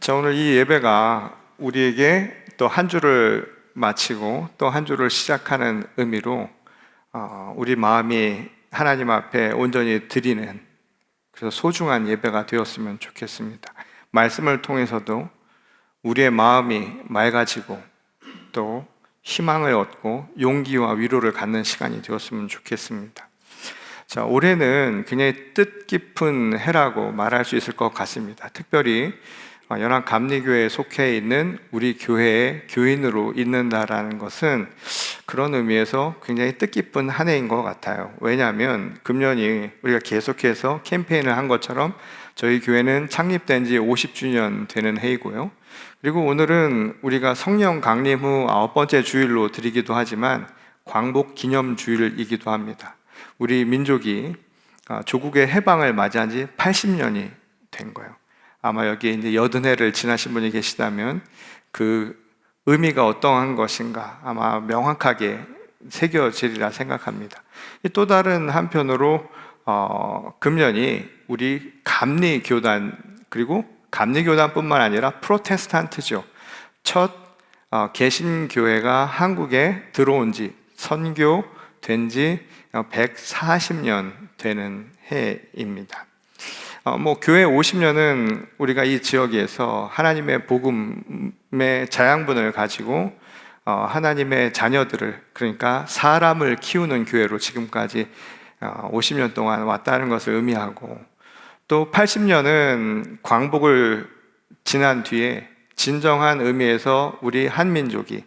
자, 오늘 이 예배가 우리에게 또 한 주를 마치고 또 한 주를 시작하는 의미로 우리 마음이 하나님 앞에 온전히 드리는, 그래서 소중한 예배가 되었으면 좋겠습니다. 말씀을 통해서도 우리의 마음이 맑아지고 또 희망을 얻고 용기와 위로를 갖는 시간이 되었으면 좋겠습니다. 자, 올해는 굉장히 뜻깊은 해라고 말할 수 있을 것 같습니다. 특별히 연합감리교회에 속해 있는 우리 교회의 교인으로 있는다라는 것은 그런 의미에서 굉장히 뜻깊은 한 해인 것 같아요. 왜냐하면 금년이 우리가 계속해서 캠페인을 한 것처럼 저희 교회는 창립된 지 50주년 되는 해이고요. 그리고 오늘은 우리가 성령 강림 후 9번째 주일로 드리기도 하지만 광복 기념 주일이기도 합니다. 우리 민족이 조국의 해방을 맞이한 지 80년이 된 거예요. 아마 여기에 이제 80해를 지나신 분이 계시다면 그 의미가 어떠한 것인가 아마 명확하게 새겨지리라 생각합니다. 또 다른 한편으로 금년이 우리 감리교단, 그리고 감리교단뿐만 아니라 프로테스탄트죠. 첫 개신교회가 한국에 들어온 지, 선교된 지 140년 되는 해입니다. 교회 50년은 우리가 이 지역에서 하나님의 복음의 자양분을 가지고 하나님의 자녀들을, 그러니까 사람을 키우는 교회로 지금까지 50년 동안 왔다는 것을 의미하고, 또 80년은 광복을 지난 뒤에 진정한 의미에서 우리 한민족이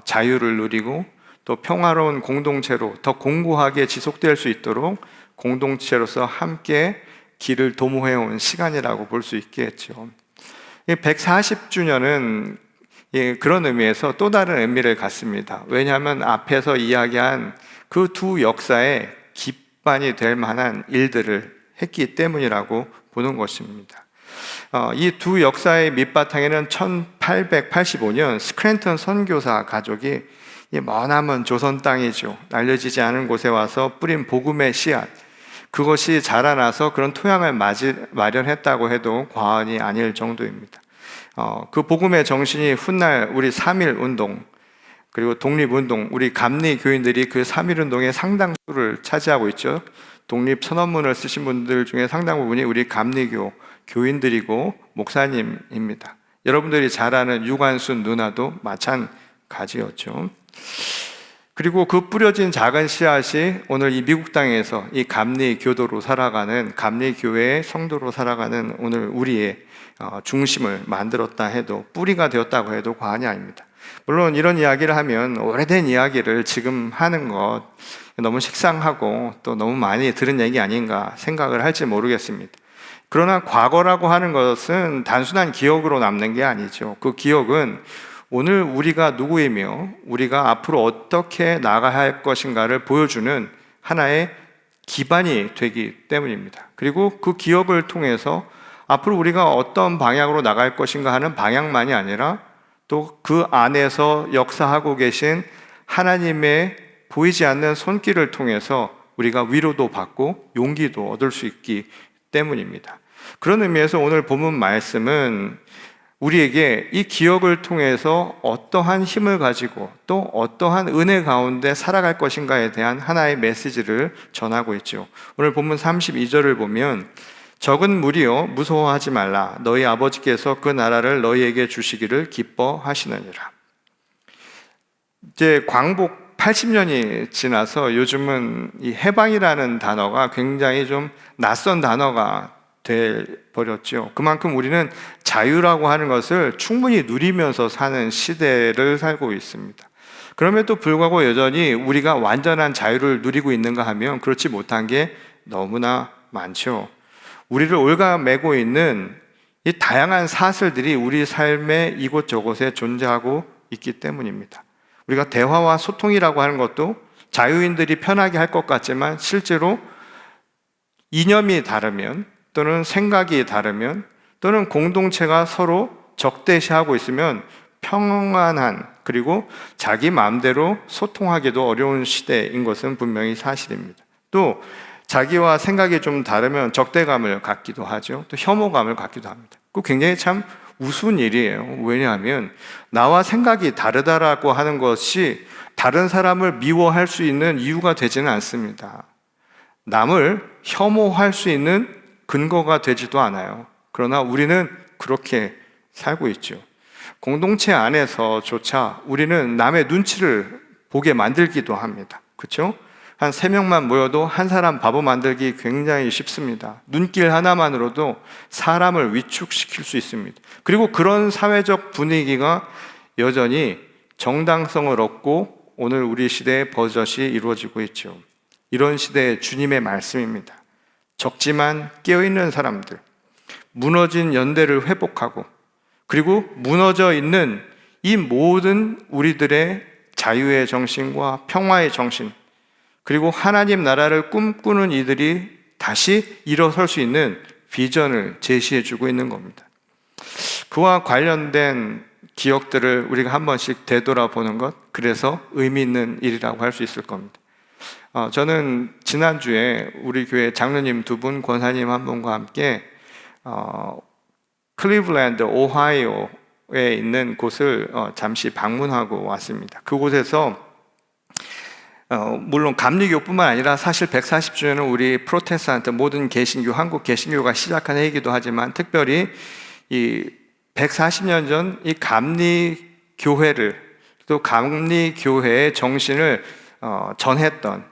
자유를 누리고 또 평화로운 공동체로 더 공고하게 지속될 수 있도록 공동체로서 함께 길을 도모해온 시간이라고 볼 수 있겠죠. 140주년은 그런 의미에서 또 다른 의미를 갖습니다. 왜냐하면 앞에서 이야기한 그 두 역사에 기반이 될 만한 일들을 했기 때문이라고 보는 것입니다. 이 두 역사의 밑바탕에는 1885년 스크랜턴 선교사 가족이 머나먼 조선 땅이죠, 알려지지 않은 곳에 와서 뿌린 복음의 씨앗, 그것이 자라나서 그런 토양을 마련했다고 해도 과언이 아닐 정도입니다. 그 복음의 정신이 훗날 우리 3.1 운동, 그리고 독립운동, 우리 감리 교인들이 그 3.1 운동의 상당수를 차지하고 있죠. 독립 선언문을 쓰신 분들 중에 상당 부분이 우리 감리교 교인들이고 목사님입니다. 여러분들이 잘 아는 유관순 누나도 마찬가지였죠. 그리고 그 뿌려진 작은 씨앗이 오늘 이 미국 땅에서 이 감리교도로 살아가는, 감리교회의 성도로 살아가는 오늘 우리의 중심을 만들었다 해도, 뿌리가 되었다고 해도 과언이 아닙니다. 물론 이런 이야기를 하면 오래된 이야기를 지금 하는 것 너무 식상하고 또 너무 많이 들은 얘기 아닌가 생각을 할지 모르겠습니다. 그러나 과거라고 하는 것은 단순한 기억으로 남는 게 아니죠. 그 기억은 오늘 우리가 누구이며 우리가 앞으로 어떻게 나가야 할 것인가를 보여주는 하나의 기반이 되기 때문입니다. 그리고 그 기억을 통해서 앞으로 우리가 어떤 방향으로 나갈 것인가 하는 방향만이 아니라 또 그 안에서 역사하고 계신 하나님의 보이지 않는 손길을 통해서 우리가 위로도 받고 용기도 얻을 수 있기 때문입니다. 그런 의미에서 오늘 본문 말씀은 우리에게 이 기억을 통해서 어떠한 힘을 가지고 또 어떠한 은혜 가운데 살아갈 것인가에 대한 하나의 메시지를 전하고 있죠. 오늘 본문 32절을 보면 적은 무리여 무서워하지 말라, 너희 아버지께서 그 나라를 너희에게 주시기를 기뻐하시느니라. 이제 광복 80년이 지나서 요즘은 이 해방이라는 단어가 굉장히 좀 낯선 단어가 돼버렸죠. 그만큼 우리는 자유라고 하는 것을 충분히 누리면서 사는 시대를 살고 있습니다. 그럼에도 불구하고 여전히 우리가 완전한 자유를 누리고 있는가 하면 그렇지 못한 게 너무나 많죠. 우리를 올가매고 있는 이 다양한 사슬들이 우리 삶의 이곳저곳에 존재하고 있기 때문입니다. 우리가 대화와 소통이라고 하는 것도 자유인들이 편하게 할 것 같지만 실제로 이념이 다르면, 또는 생각이 다르면, 또는 공동체가 서로 적대시하고 있으면 평안한, 그리고 자기 마음대로 소통하기도 어려운 시대인 것은 분명히 사실입니다. 또 자기와 생각이 좀 다르면 적대감을 갖기도 하죠. 또 혐오감을 갖기도 합니다. 그 굉장히 참 우스운 일이에요. 왜냐하면 나와 생각이 다르다라고 하는 것이 다른 사람을 미워할 수 있는 이유가 되지는 않습니다. 남을 혐오할 수 있는 근거가 되지도 않아요. 그러나 우리는 그렇게 살고 있죠. 공동체 안에서조차 우리는 남의 눈치를 보게 만들기도 합니다. 그렇죠? 한 3명만 모여도 한 사람 바보 만들기 굉장히 쉽습니다. 눈길 하나만으로도 사람을 위축시킬 수 있습니다. 그리고 그런 사회적 분위기가 여전히 정당성을 얻고 오늘 우리 시대의 버젓이 이루어지고 있죠. 이런 시대의 주님의 말씀입니다. 적지만 깨어있는 사람들, 무너진 연대를 회복하고 그리고 무너져 있는 이 모든 우리들의 자유의 정신과 평화의 정신, 그리고 하나님 나라를 꿈꾸는 이들이 다시 일어설 수 있는 비전을 제시해 주고 있는 겁니다. 그와 관련된 기억들을 우리가 한 번씩 되돌아보는 것, 그래서 의미 있는 일이라고 할 수 있을 겁니다. 저는 지난주에 우리 교회 장로님 2분, 권사님 1분과 함께 클리블랜드, 오하이오에 있는 곳을 잠시 방문하고 왔습니다. 그곳에서 물론 감리교뿐만 아니라 사실 140주년은 우리 프로테스탄트 모든 개신교, 한국 개신교가 시작한 해이기도 하지만 특별히 이 140년 전 이 감리교회를 또 감리교회의 정신을 전했던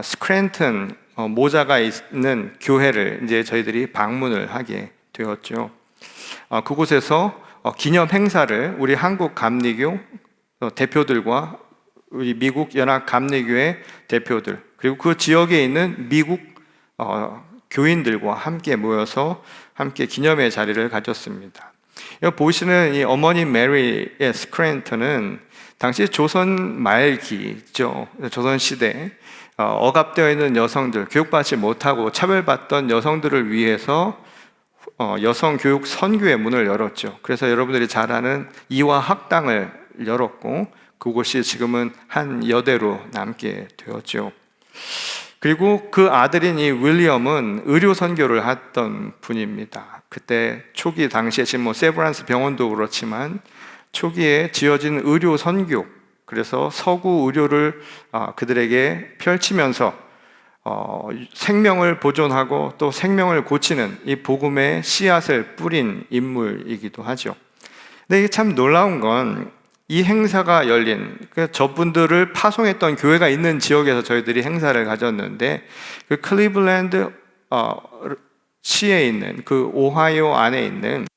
스크랜튼 모자가 있는 교회를 이제 저희들이 방문을 하게 되었죠. 그곳에서 기념 행사를 우리 한국 감리교 대표들과 우리 미국 연합 감리교회 대표들 그리고 그 지역에 있는 미국 교인들과 함께 모여서 함께 기념의 자리를 가졌습니다. 여기 보시는 이 어머니 메리의 스크랜턴은 당시 조선 말기죠. 조선 시대 억압되어 있는 여성들, 교육받지 못하고 차별받던 여성들을 위해서 여성 교육 선교의 문을 열었죠. 그래서 여러분들이 잘 아는 이화 학당을 열었고 그곳이 지금은 한 여대로 남게 되었죠. 그리고 그 아들인 이 윌리엄은 의료 선교를 했던 분입니다. 그때 초기 당시에 지금 세브란스 병원도 그렇지만 초기에 지어진 의료 선교, 그래서 서구 의료를 그들에게 펼치면서 생명을 보존하고 또 생명을 고치는 이 복음의 씨앗을 뿌린 인물이기도 하죠. 근데 이게 참 놀라운 건 이 행사가 열린 저분들을 파송했던 교회가 있는 지역에서 저희들이 행사를 가졌는데 그 클리블랜드 시에 있는 그 오하이오 안에 있는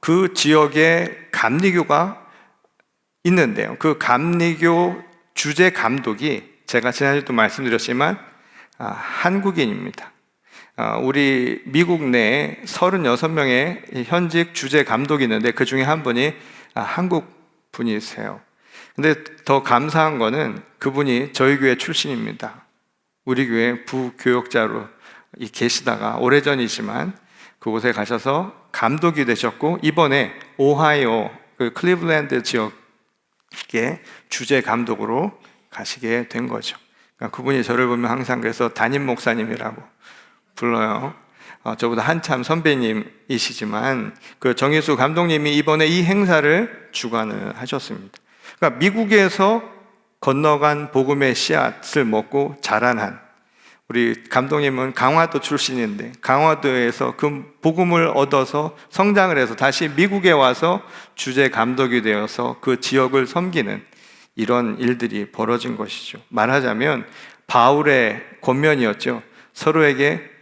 그 지역에 감리교가 있는데요. 그 감리교 주재 감독이 제가 지난주에도 말씀드렸지만 한국인입니다. 우리 미국 내에 36명의 현직 주재 감독이 있는데 그 중에 한 분이 한국 분이세요. 근데 더 감사한 거는 그분이 저희 교회 출신입니다. 우리 교회 부교역자로 계시다가 오래전이지만 그곳에 가셔서 감독이 되셨고 이번에 오하이오 그 클리블랜드 지역의 주재 감독으로 가시게 된 거죠. 그러니까 그분이 저를 보면 항상 그래서 담임 목사님이라고 불러요. 저보다 한참 선배님이시지만 그 정예수 감독님이 이번에 이 행사를 주관을 하셨습니다. 그러니까 미국에서 건너간 복음의 씨앗을 먹고 자란 우리 감독님은 강화도 출신인데 강화도에서 그 복음을 얻어서 성장을 해서 다시 미국에 와서 주재 감독이 되어서 그 지역을 섬기는 이런 일들이 벌어진 것이죠. 말하자면 바울의 권면이었죠. 서로에게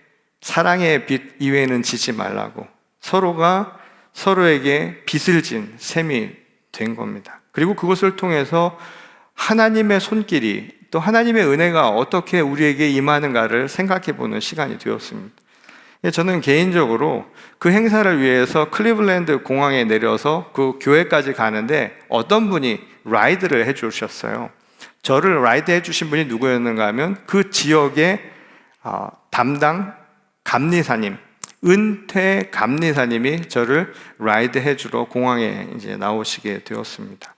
사랑의 빚 이외에는 지지 말라고 서로가 서로에게 빚을 진 셈이 된 겁니다. 그리고 그것을 통해서 하나님의 손길이 또 하나님의 은혜가 어떻게 우리에게 임하는가를 생각해 보는 시간이 되었습니다. 저는 개인적으로 그 행사를 위해서 클리블랜드 공항에 내려서 그 교회까지 가는데 어떤 분이 라이드를 해 주셨어요. 저를 라이드 해 주신 분이 누구였는가 하면 그 지역의 담당 감리사님, 은퇴 감리사님이 저를 라이드 해주러 공항에 이제 나오시게 되었습니다.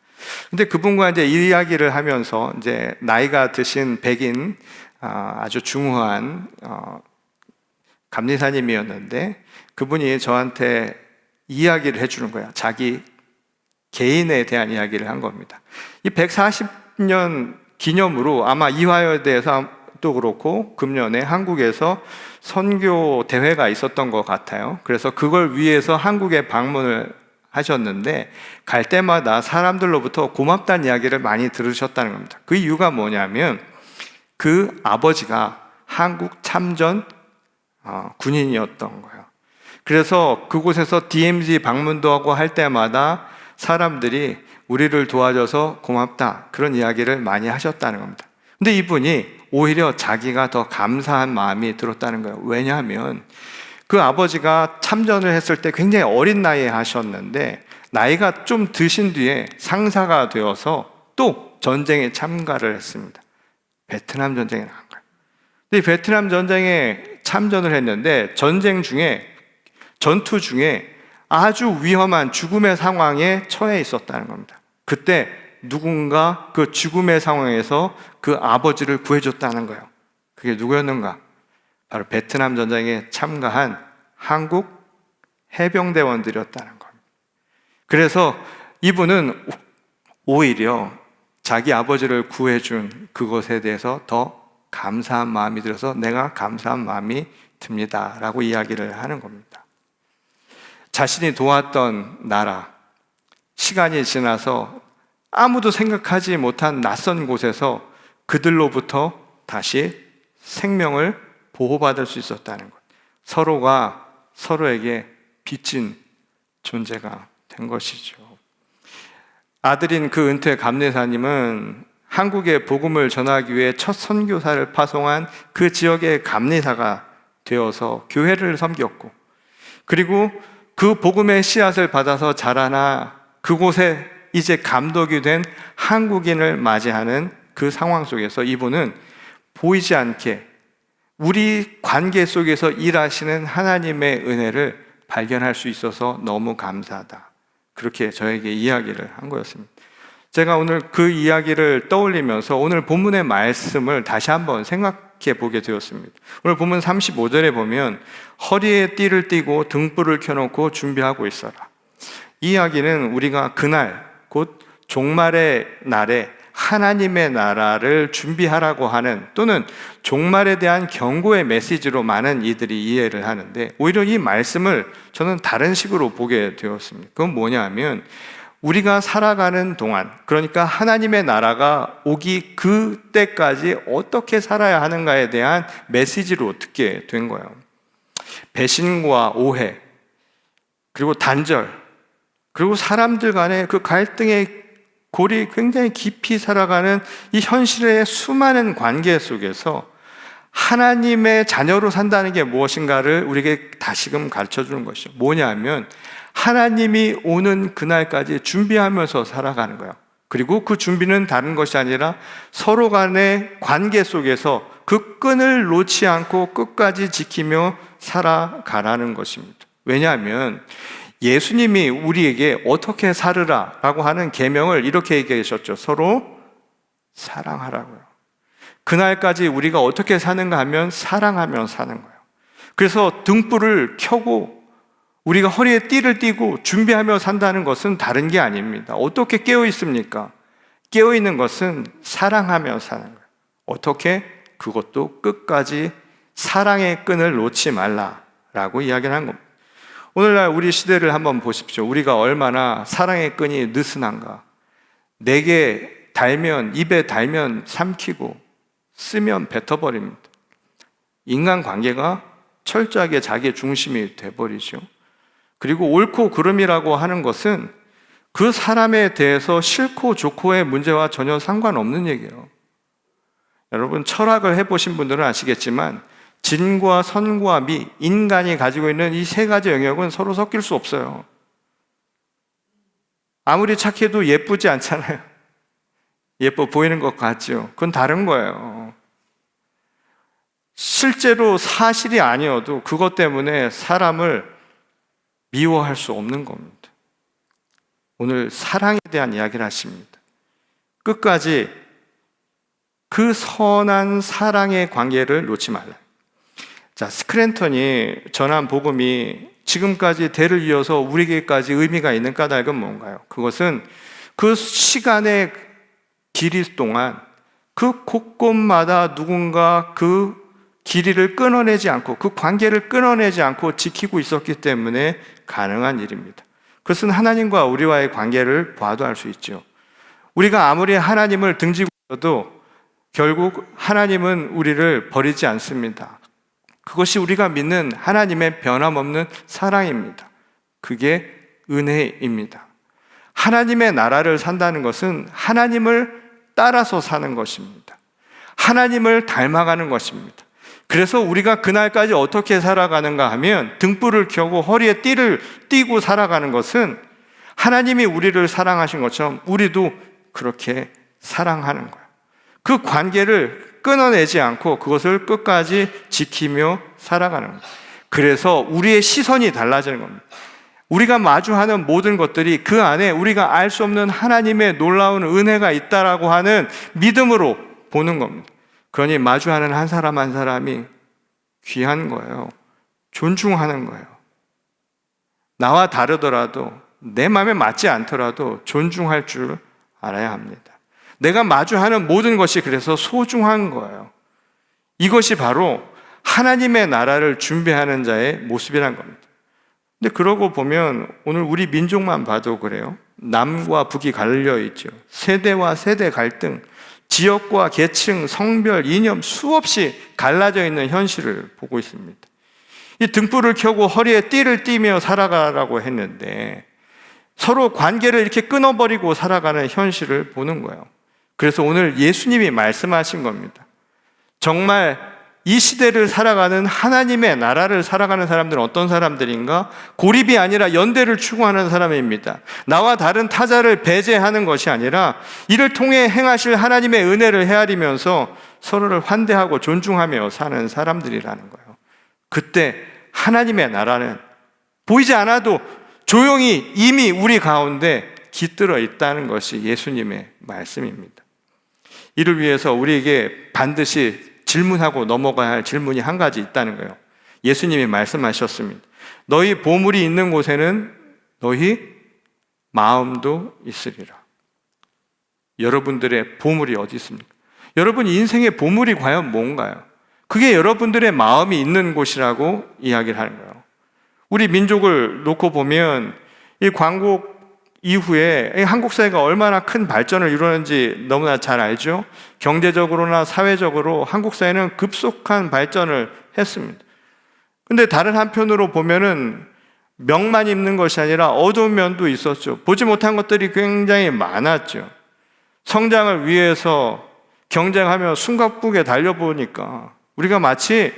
근데 그분과 이제 이야기를 하면서 이제 나이가 드신 백인 아주 중후한 감리사님이었는데 그분이 저한테 이야기를 해주는 거야. 자기 개인에 대한 이야기를 한 겁니다. 이 140년 기념으로 아마 이화여에 대해서도 그렇고 금년에 한국에서 선교 대회가 있었던 것 같아요. 그래서 그걸 위해서 한국에 방문을 하셨는데 갈 때마다 사람들로부터 고맙다는 이야기를 많이 들으셨다는 겁니다. 그 이유가 뭐냐면 그 아버지가 한국 참전 군인이었던 거예요. 그래서 그곳에서 DMZ 방문도 하고 할 때마다 사람들이 우리를 도와줘서 고맙다, 그런 이야기를 많이 하셨다는 겁니다. 근데 이분이 오히려 자기가 더 감사한 마음이 들었다는 거예요. 왜냐하면 그 아버지가 참전을 했을 때 굉장히 어린 나이에 하셨는데 나이가 좀 드신 뒤에 상사가 되어서 또 전쟁에 참가를 했습니다. 베트남 전쟁에 나간 거예요. 근데 이 베트남 전쟁에 참전을 했는데 전투 중에 아주 위험한 죽음의 상황에 처해 있었다는 겁니다. 그때 누군가 그 죽음의 상황에서 그 아버지를 구해줬다는 거예요. 그게 누구였는가? 바로 베트남 전쟁에 참가한 한국 해병대원들이었다는 겁니다. 그래서 이분은 오히려 자기 아버지를 구해준 그것에 대해서 더 감사한 마음이 들어서 내가 감사한 마음이 듭니다 라고 이야기를 하는 겁니다. 자신이 도왔던 나라, 시간이 지나서 아무도 생각하지 못한 낯선 곳에서 그들로부터 다시 생명을 보호받을 수 있었다는 것, 서로가 서로에게 빚진 존재가 된 것이죠. 아들인 그 은퇴 감리사님은 한국에 복음을 전하기 위해 첫 선교사를 파송한 그 지역의 감리사가 되어서 교회를 섬겼고, 그리고 그 복음의 씨앗을 받아서 자라나 그곳에 이제 감독이 된 한국인을 맞이하는 그 상황 속에서 이분은 보이지 않게 우리 관계 속에서 일하시는 하나님의 은혜를 발견할 수 있어서 너무 감사하다, 그렇게 저에게 이야기를 한 거였습니다. 제가 오늘 그 이야기를 떠올리면서 오늘 본문의 말씀을 다시 한번 생각해 보게 되었습니다. 오늘 본문 35절에 보면 허리에 띠를 띠고 등불을 켜놓고 준비하고 있어라. 이 이야기는 우리가 그날 곧 종말의 날에 하나님의 나라를 준비하라고 하는, 또는 종말에 대한 경고의 메시지로 많은 이들이 이해를 하는데, 오히려 이 말씀을 저는 다른 식으로 보게 되었습니다. 그건 뭐냐 하면 우리가 살아가는 동안, 그러니까 하나님의 나라가 오기 그때까지 어떻게 살아야 하는가에 대한 메시지로 듣게 된 거예요. 배신과 오해, 그리고 단절, 그리고 사람들 간의 그 갈등의 골이 굉장히 깊이 살아가는 이 현실의 수많은 관계 속에서 하나님의 자녀로 산다는 게 무엇인가를 우리에게 다시금 가르쳐 주는 것이죠. 뭐냐 하면 하나님이 오는 그날까지 준비하면서 살아가는 거예요. 그리고 그 준비는 다른 것이 아니라 서로 간의 관계 속에서 그 끈을 놓지 않고 끝까지 지키며 살아가라는 것입니다. 왜냐하면 예수님이 우리에게 어떻게 살으라 라고 하는 계명을 이렇게 얘기하셨죠. 서로 사랑하라고요. 그날까지 우리가 어떻게 사는가 하면 사랑하며 사는 거예요. 그래서 등불을 켜고 우리가 허리에 띠를 띠고 준비하며 산다는 것은 다른 게 아닙니다. 어떻게 깨어 있습니까? 깨어 있는 것은 사랑하며 사는 거예요. 어떻게? 그것도 끝까지 사랑의 끈을 놓지 말라라고 이야기를 한 겁니다. 오늘날 우리 시대를 한번 보십시오. 우리가 얼마나 사랑의 끈이 느슨한가. 내게 달면, 입에 달면 삼키고 쓰면 뱉어버립니다. 인간관계가 철저하게 자기 중심이 돼버리죠. 그리고 옳고 그름이라고 하는 것은 그 사람에 대해서 싫고 좋고의 문제와 전혀 상관없는 얘기예요. 여러분, 철학을 해보신 분들은 아시겠지만 진과 선과 미, 인간이 가지고 있는 이 세 가지 영역은 서로 섞일 수 없어요. 아무리 착해도 예쁘지 않잖아요. 예뻐 보이는 것 같죠. 그건 다른 거예요. 실제로 사실이 아니어도 그것 때문에 사람을 미워할 수 없는 겁니다. 오늘 사랑에 대한 이야기를 하십니다. 끝까지 그 선한 사랑의 관계를 놓지 말라. 자, 스크랜턴이 전한 복음이 지금까지 대를 이어서 우리에게까지 의미가 있는 까닭은 뭔가요? 그것은 그 시간의 길이 동안 그 곳곳마다 누군가 그 길이를 끊어내지 않고, 그 관계를 끊어내지 않고 지키고 있었기 때문에 가능한 일입니다. 그것은 하나님과 우리와의 관계를 봐도 알 수 있죠. 우리가 아무리 하나님을 등지고 있어도 결국 하나님은 우리를 버리지 않습니다. 그것이 우리가 믿는 하나님의 변함없는 사랑입니다. 그게 은혜입니다. 하나님의 나라를 산다는 것은 하나님을 따라서 사는 것입니다. 하나님을 닮아가는 것입니다. 그래서 우리가 그날까지 어떻게 살아가는가 하면 등불을 켜고 허리에 띠를 띠고 살아가는 것은 하나님이 우리를 사랑하신 것처럼 우리도 그렇게 사랑하는 거예요. 그 관계를 끊어내지 않고 그것을 끝까지 지키며 살아가는 거예요. 그래서 우리의 시선이 달라지는 겁니다. 우리가 마주하는 모든 것들이 그 안에 우리가 알 수 없는 하나님의 놀라운 은혜가 있다라고 하는 믿음으로 보는 겁니다. 그러니 마주하는 한 사람 한 사람이 귀한 거예요. 존중하는 거예요. 나와 다르더라도, 내 마음에 맞지 않더라도 존중할 줄 알아야 합니다. 내가 마주하는 모든 것이 그래서 소중한 거예요. 이것이 바로 하나님의 나라를 준비하는 자의 모습이란 겁니다. 근데 그러고 보면 오늘 우리 민족만 봐도 그래요. 남과 북이 갈려 있죠. 세대와 세대 갈등, 지역과 계층, 성별, 이념 수없이 갈라져 있는 현실을 보고 있습니다. 이 등불을 켜고 허리에 띠를 띠며 살아가라고 했는데 서로 관계를 이렇게 끊어버리고 살아가는 현실을 보는 거예요. 그래서 오늘 예수님이 말씀하신 겁니다. 정말 이 시대를 살아가는 하나님의 나라를 살아가는 사람들은 어떤 사람들인가? 고립이 아니라 연대를 추구하는 사람입니다. 나와 다른 타자를 배제하는 것이 아니라 이를 통해 행하실 하나님의 은혜를 헤아리면서 서로를 환대하고 존중하며 사는 사람들이라는 거예요. 그때 하나님의 나라는 보이지 않아도 조용히 이미 우리 가운데 깃들어 있다는 것이 예수님의 말씀입니다. 이를 위해서 우리에게 반드시 질문하고 넘어가야 할 질문이 한 가지 있다는 거예요. 예수님이 말씀하셨습니다. 너희 보물이 있는 곳에는 너희 마음도 있으리라. 여러분들의 보물이 어디 있습니까? 여러분 인생의 보물이 과연 뭔가요? 그게 여러분들의 마음이 있는 곳이라고 이야기를 하는 거예요. 우리 민족을 놓고 보면 이 광복 이후에 한국 사회가 얼마나 큰 발전을 이루었는지 너무나 잘 알죠. 경제적으로나 사회적으로 한국 사회는 급속한 발전을 했습니다. 근데 다른 한편으로 보면은 명만 있는 것이 아니라 어두운 면도 있었죠. 보지 못한 것들이 굉장히 많았죠. 성장을 위해서 경쟁하며 숨가쁘게 달려보니까 우리가 마치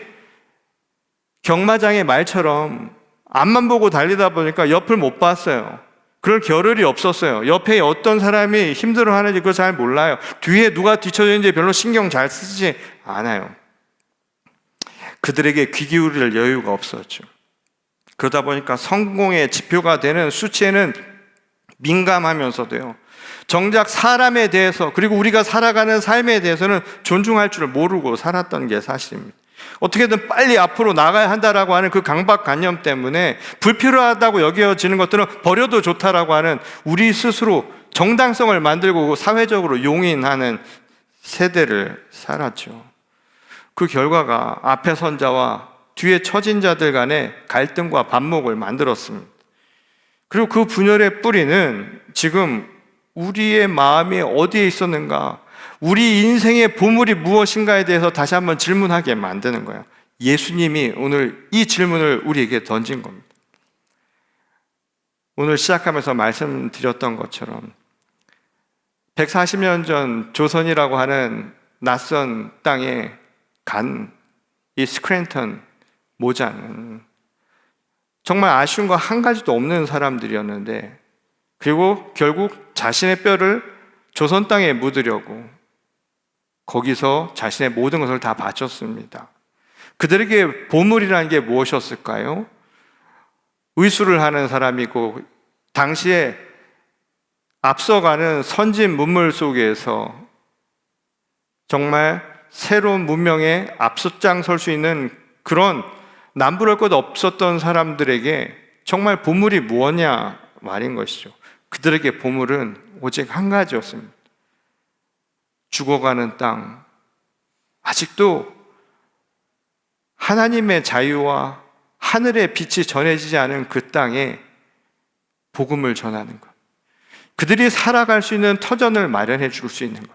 경마장의 말처럼 앞만 보고 달리다 보니까 옆을 못 봤어요. 그럴 겨를이 없었어요. 옆에 어떤 사람이 힘들어하는지 그거 잘 몰라요. 뒤에 누가 뒤쳐져 있는지 별로 신경 잘 쓰지 않아요. 그들에게 귀 기울일 여유가 없었죠. 그러다 보니까 성공의 지표가 되는 수치에는 민감하면서도요, 정작 사람에 대해서 그리고 우리가 살아가는 삶에 대해서는 존중할 줄을 모르고 살았던 게 사실입니다. 어떻게든 빨리 앞으로 나가야 한다라고 하는 그 강박관념 때문에 불필요하다고 여겨지는 것들은 버려도 좋다라고 하는 우리 스스로 정당성을 만들고 사회적으로 용인하는 세대를 살았죠. 그 결과가 앞에 선 자와 뒤에 처진 자들 간의 갈등과 반목을 만들었습니다. 그리고 그 분열의 뿌리는 지금 우리의 마음이 어디에 있었는가, 우리 인생의 보물이 무엇인가에 대해서 다시 한번 질문하게 만드는 거예요. 예수님이 오늘 이 질문을 우리에게 던진 겁니다. 오늘 시작하면서 말씀드렸던 것처럼 140년 전 조선이라고 하는 낯선 땅에 간 이 스크랜턴 모자는 정말 아쉬운 거 한 가지도 없는 사람들이었는데, 그리고 결국 자신의 뼈를 조선 땅에 묻으려고 거기서 자신의 모든 것을 다 바쳤습니다. 그들에게 보물이라는 게 무엇이었을까요? 의술을 하는 사람이고 당시에 앞서가는 선진 문물 속에서 정말 새로운 문명에 앞서장 설 수 있는 그런 남부럴 것 없었던 사람들에게 정말 보물이 무엇냐 말인 것이죠. 그들에게 보물은 오직 한 가지였습니다. 죽어가는 땅, 아직도 하나님의 자유와 하늘의 빛이 전해지지 않은 그 땅에 복음을 전하는 것, 그들이 살아갈 수 있는 터전을 마련해 줄 수 있는 것,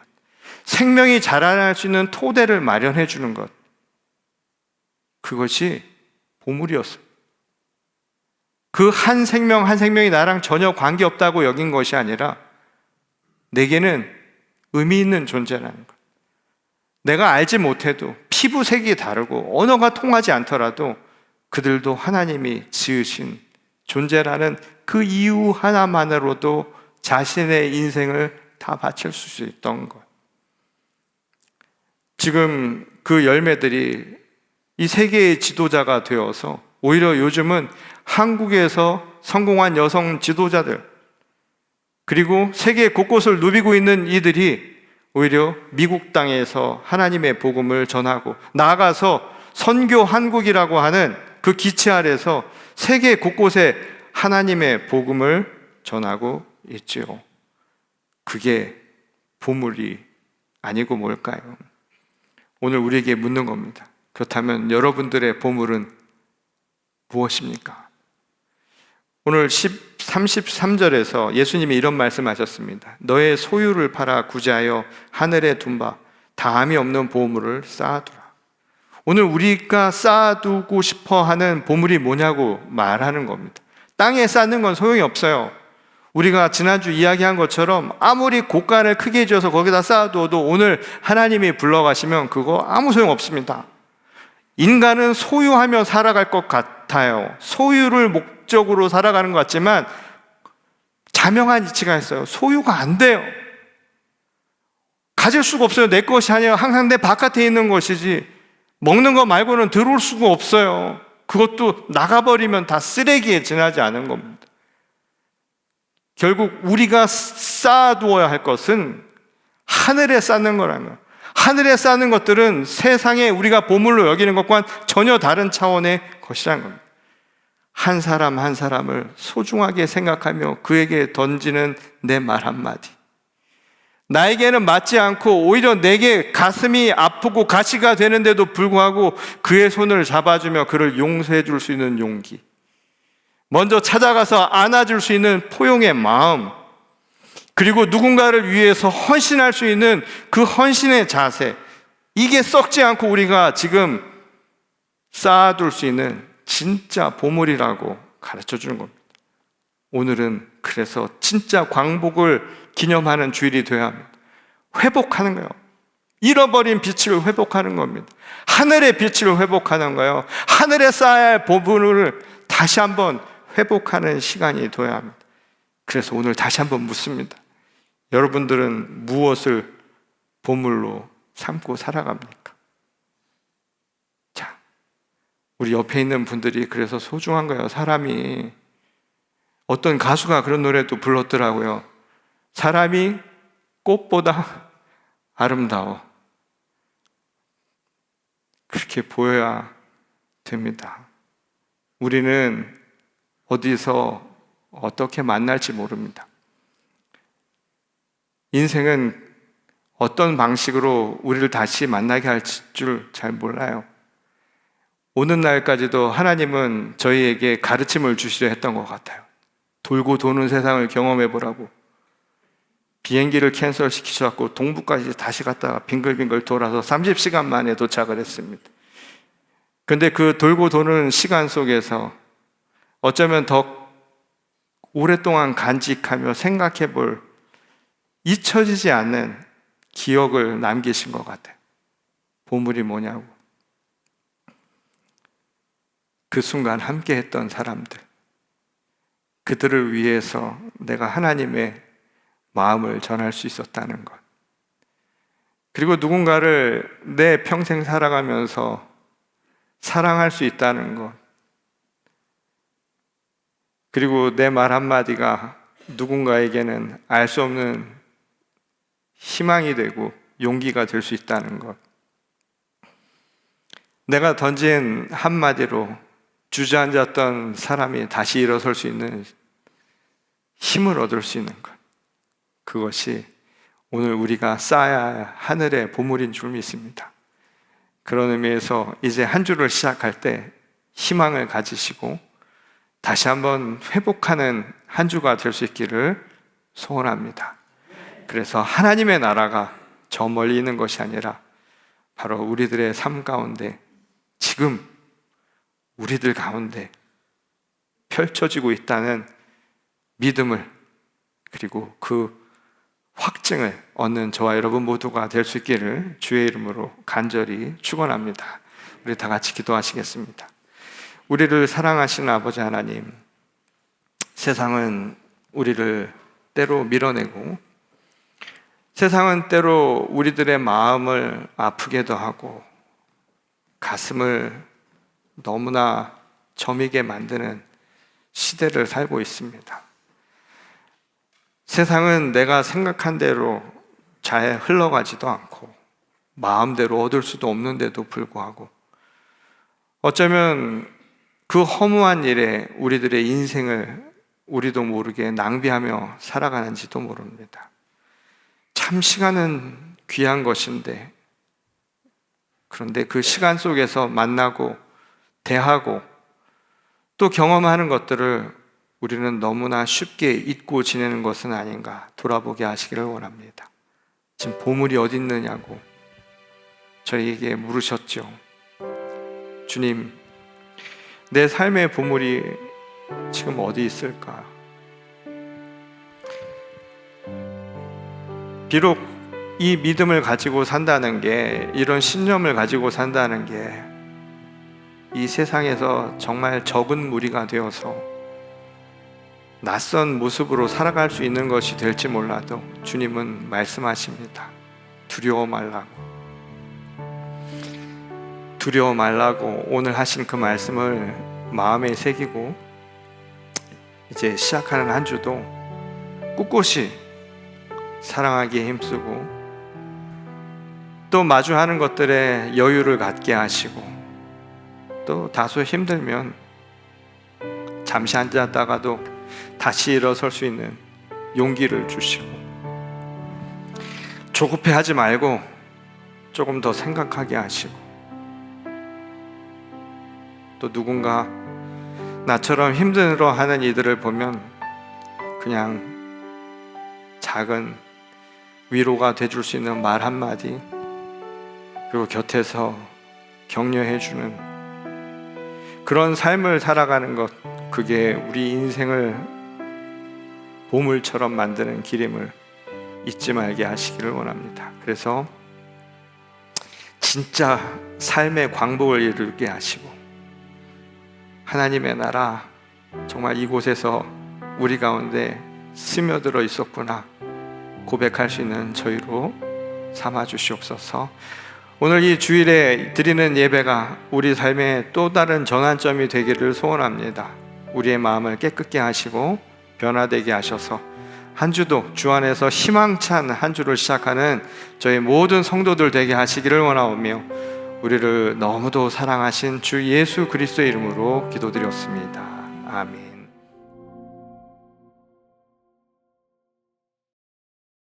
생명이 자라날 수 있는 토대를 마련해 주는 것, 그것이 보물이었어요. 그 한 생명 한 생명이 나랑 전혀 관계없다고 여긴 것이 아니라 내게는 의미 있는 존재라는 것. 내가 알지 못해도, 피부색이 다르고 언어가 통하지 않더라도 그들도 하나님이 지으신 존재라는 그 이유 하나만으로도 자신의 인생을 다 바칠 수 있던 것. 지금 그 열매들이 이 세계의 지도자가 되어서 오히려 요즘은 한국에서 성공한 여성 지도자들, 그리고 세계 곳곳을 누비고 있는 이들이 오히려 미국 땅에서 하나님의 복음을 전하고, 나아가서 선교 한국이라고 하는 그 기치 아래서 세계 곳곳에 하나님의 복음을 전하고 있지요. 그게 보물이 아니고 뭘까요? 오늘 우리에게 묻는 겁니다. 그렇다면 여러분들의 보물은 무엇입니까? 오늘 33절에서 예수님이 이런 말씀하셨습니다. 너의 소유를 팔아 구제하여 하늘에 둔 바 다함이 없는 보물을 쌓아두라. 오늘 우리가 쌓아두고 싶어 하는 보물이 뭐냐고 말하는 겁니다. 땅에 쌓는 건 소용이 없어요. 우리가 지난주 이야기한 것처럼 아무리 곳간을 크게 지어서 거기다 쌓아두어도 오늘 하나님이 불러가시면 그거 아무 소용 없습니다. 인간은 소유하며 살아갈 것 같아요. 소유를 목적으로 살아가는 것 같지만 자명한 이치가 있어요. 소유가 안 돼요. 가질 수가 없어요. 내 것이 아니라 항상 내 바깥에 있는 것이지 먹는 거 말고는 들어올 수가 없어요. 그것도 나가버리면 다 쓰레기에 지나지 않은 겁니다. 결국 우리가 쌓아두어야 할 것은 하늘에 쌓는 거라는 거예요. 하늘에 쌓는 것들은 세상에 우리가 보물로 여기는 것과는 전혀 다른 차원의 것이라는 겁니다. 한 사람 한 사람을 소중하게 생각하며 그에게 던지는 내 말 한마디, 나에게는 맞지 않고 오히려 내게 가슴이 아프고 가시가 되는데도 불구하고 그의 손을 잡아주며 그를 용서해 줄 수 있는 용기, 먼저 찾아가서 안아줄 수 있는 포용의 마음, 그리고 누군가를 위해서 헌신할 수 있는 그 헌신의 자세, 이게 썩지 않고 우리가 지금 쌓아둘 수 있는 진짜 보물이라고 가르쳐 주는 겁니다. 오늘은 그래서 진짜 광복을 기념하는 주일이 되어야 합니다. 회복하는 거예요. 잃어버린 빛을 회복하는 겁니다. 하늘의 빛을 회복하는 거예요. 하늘에 쌓아야 할 보물을 다시 한번 회복하는 시간이 되어야 합니다. 그래서 오늘 다시 한번 묻습니다. 여러분들은 무엇을 보물로 삼고 살아갑니까? 자, 우리 옆에 있는 분들이 그래서 소중한 거예요. 사람이, 어떤 가수가 그런 노래도 불렀더라고요. 사람이 꽃보다 아름다워. 그렇게 보여야 됩니다. 우리는 어디서 어떻게 만날지 모릅니다. 인생은 어떤 방식으로 우리를 다시 만나게 할 줄 잘 몰라요. 오는 날까지도 하나님은 저희에게 가르침을 주시려 했던 것 같아요. 돌고 도는 세상을 경험해 보라고 비행기를 캔슬시키셔서 동부까지 다시 갔다가 빙글빙글 돌아서 30시간 만에 도착을 했습니다. 근데 그 돌고 도는 시간 속에서 어쩌면 더 오랫동안 간직하며 생각해 볼 잊혀지지 않는 기억을 남기신 것 같아요. 보물이 뭐냐고. 그 순간 함께 했던 사람들, 그들을 위해서 내가 하나님의 마음을 전할 수 있었다는 것, 그리고 누군가를 내 평생 살아가면서 사랑할 수 있다는 것, 그리고 내 말 한마디가 누군가에게는 알 수 없는 희망이 되고 용기가 될 수 있다는 것, 내가 던진 한마디로 주저앉았던 사람이 다시 일어설 수 있는 힘을 얻을 수 있는 것, 그것이 오늘 우리가 쌓아야 할 하늘의 보물인 줄 믿습니다. 그런 의미에서 이제 한 주를 시작할 때 희망을 가지시고 다시 한번 회복하는 한 주가 될 수 있기를 소원합니다. 그래서 하나님의 나라가 저 멀리 있는 것이 아니라 바로 우리들의 삶 가운데, 지금 우리들 가운데 펼쳐지고 있다는 믿음을, 그리고 그 확증을 얻는 저와 여러분 모두가 될 수 있기를 주의 이름으로 간절히 축원합니다. 우리 다 같이 기도하시겠습니다. 우리를 사랑하시는 아버지 하나님, 세상은 우리를 때로 밀어내고, 세상은 때로 우리들의 마음을 아프게도 하고 가슴을 너무나 저미게 만드는 시대를 살고 있습니다. 세상은 내가 생각한 대로 잘 흘러가지도 않고 마음대로 얻을 수도 없는데도 불구하고 어쩌면 그 허무한 일에 우리들의 인생을 우리도 모르게 낭비하며 살아가는지도 모릅니다. 참 시간은 귀한 것인데, 그런데 그 시간 속에서 만나고 대하고 또 경험하는 것들을 우리는 너무나 쉽게 잊고 지내는 것은 아닌가 돌아보게 하시기를 원합니다. 지금 보물이 어디 있느냐고 저희에게 물으셨죠. 주님, 내 삶의 보물이 지금 어디 있을까? 비록 이 믿음을 가지고 산다는 게, 이런 신념을 가지고 산다는 게 이 세상에서 정말 적은 무리가 되어서 낯선 모습으로 살아갈 수 있는 것이 될지 몰라도 주님은 말씀하십니다. 두려워 말라고. 두려워 말라고 오늘 하신 그 말씀을 마음에 새기고 이제 시작하는 한 주도 꿋꿋이 사랑하기에 힘쓰고 또 마주하는 것들에 여유를 갖게 하시고, 또 다소 힘들면 잠시 앉았다가도 다시 일어설 수 있는 용기를 주시고, 조급해하지 말고 조금 더 생각하게 하시고, 또 누군가 나처럼 힘들어하는 이들을 보면 그냥 작은 위로가 돼줄 수 있는 말 한마디, 그리고 곁에서 격려해주는 그런 삶을 살아가는 것, 그게 우리 인생을 보물처럼 만드는 길임을 잊지 말게 하시기를 원합니다. 그래서 진짜 삶의 광복을 이루게 하시고, 하나님의 나라 정말 이곳에서 우리 가운데 스며들어 있었구나 고백할 수 있는 저희로 삼아 주시옵소서. 오늘 이 주일에 드리는 예배가 우리 삶의 또 다른 전환점이 되기를 소원합니다. 우리의 마음을 깨끗게 하시고 변화되게 하셔서 한 주도 주 안에서 희망찬 한 주를 시작하는 저희 모든 성도들 되게 하시기를 원하오며, 우리를 너무도 사랑하신 주 예수 그리스도의 이름으로 기도드렸습니다. 아멘.